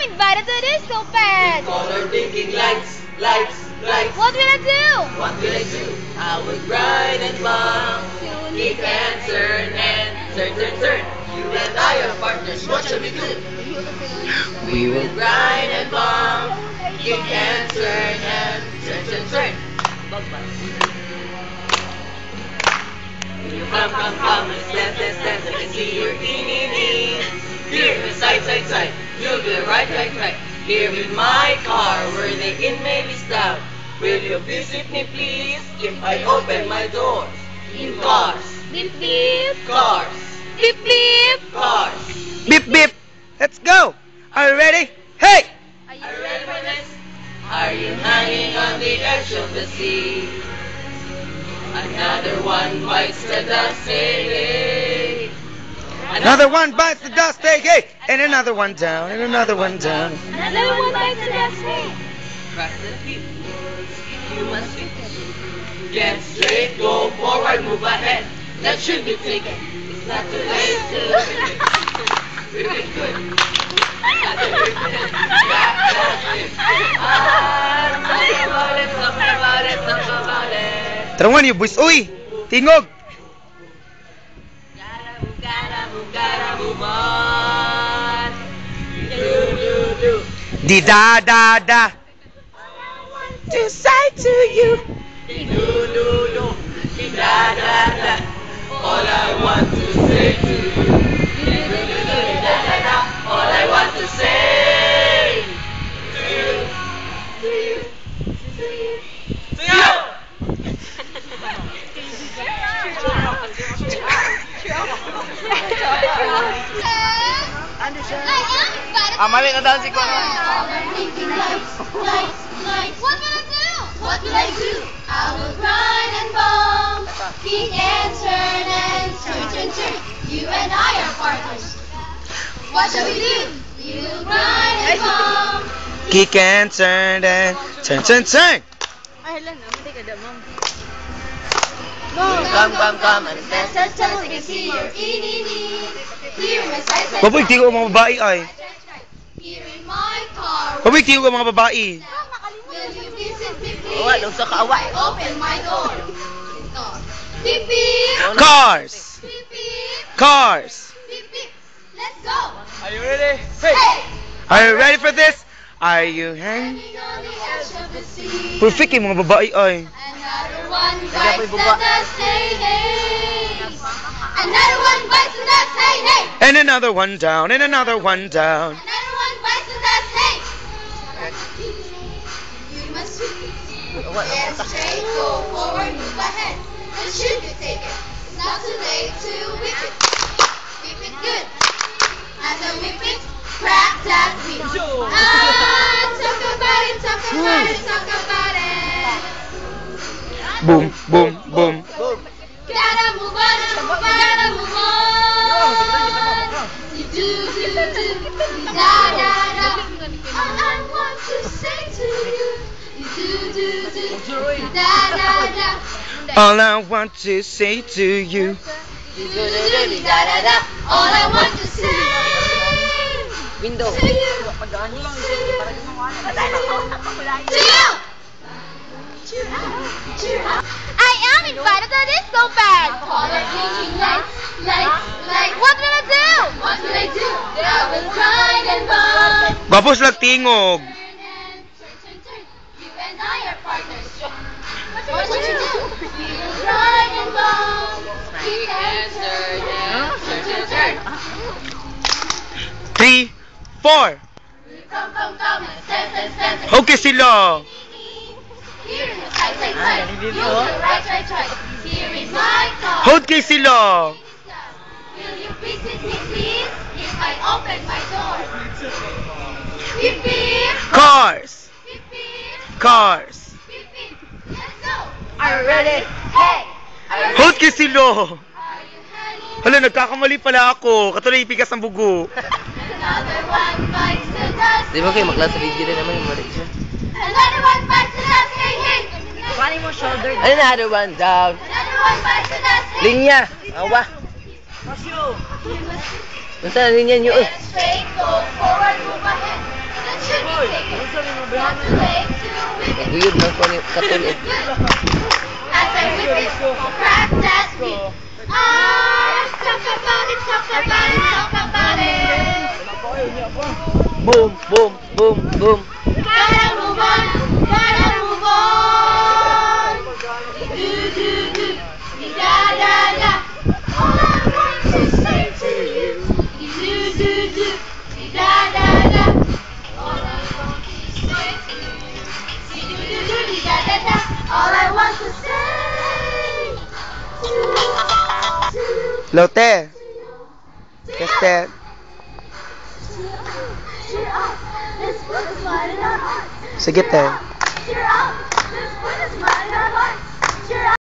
invited to this so bad. Color blinking lights, lights, lights. What will I do? What will I do? I will grind and bump, kick and turn and turn, turn, turn. You and I are partners. What shall we do? We will grind and bump, kick and turn and turn, turn, turn. Come, let's dance, let's dance. I can see your knee. Here, side, side, side. You'll be right, right, right. Here in my car, where the inmate is down. Will you visit me, please, if I open my doors? In cars. Beep beep. Cars. Beep beep. Cars. Beep beep. Let's go. Are you ready? Hey! Are you ready for this? Are you hanging on the edge of the sea? Another one bites the dust, hey, hey. Another one bites the dust, hey, hey! And another one down, and another one down. Another one bites the dust. Hey. Cross the feet. You must fit. Get straight, go forward, move ahead. That should be taken. It's not too late to really good. Not too late. Talk about it. Tarawan niyo, boys. Uy! Tingog! Gotta move on. Do. Di da da da. To say to you. Do. Di da. All I want to say to you. Do. Da. All I want to say to you. To you. Mali na daw si Kuya. What will I do? What will I do? I will grind and bump, kick and turn and turn, turn, turn. You and I are partners. What shall we do? We will grind and bump. Kick and turn and turn, turn, turn. Ay, hala na. Hindi ka da, ma'am. Come and dance. Let's dance. We can see your inini. Here in my side, side, Baboy, tingog ang mga babae ay. Here in my car. Baboy, tingog ang mga babae. Will you visit me, please? Oh, anong sa kaaway? Open my door. Beep beep. Cars! Beep beep. Cars! Beep beep. Let's go. Are you ready? Hey. Are you ready for this? Are you hang? Hanging on the edge of the sea. Perfect yung mga babae ay. Another one bites the dust, hey, hey. Another one bites the dust, hey, hey. And another one down, and another one down. Another one bites the dust, hey. You must get straight, go forward, move ahead. What should you take it? It's not too late to whip it. Whip it good. And then whip it, crack that whip. Ah, talk about it, talk about it, talk about it. Boom, boom, boom. Gotta move on, gotta move on. You do, da. All I want to say to you. You do, da. All I want to say to you. You do, da. All I want to say Window. to you. To you. Cheer up. I am invited to this so bad. Color blinking lights. What will I do? What will I do? I will grind and bump. Babos lang tingog. Turn. You and I are partners. What should you do? We will grind and bump. Kick and turn. 3, 4. Come. Let's dance. Okay sila. Here in the side. You do right. Here in my car. Hold kay sila. Will you visit me, please, if I open my door? Beep beep. Cars. Beep beep. Cars. Beep beep. Let's go. Are you ready? Hey. Are you Hold kay sila. Are you hanging? Hala, nagkakamali pala ako. Katuloy ipigas ng bugo. Another one bites the dust. Di ba kayo maklasa video rin naman yung mali siya? Another one bites the dust. Hey. Paano mo shoulder? Another one down. Another one bites the dust. Hey. Linya. Awa. Basta na linya nyo. Get straight, go forward, move ahead. Weird na ko ni katulit. As I whip it, crack that beat. Talk about it, talk about it, talk about it. Boom, boom, boom, boom. Gotta move on, gotta move on. Do, do, do, da, da, da. All I want to say to you is do, do, do, da, da, da. All I want to say to you is do, do, do, da, da, da. All I want to say to Lote. Este. Cheer up, let's put the fire in our hearts. Sige, te.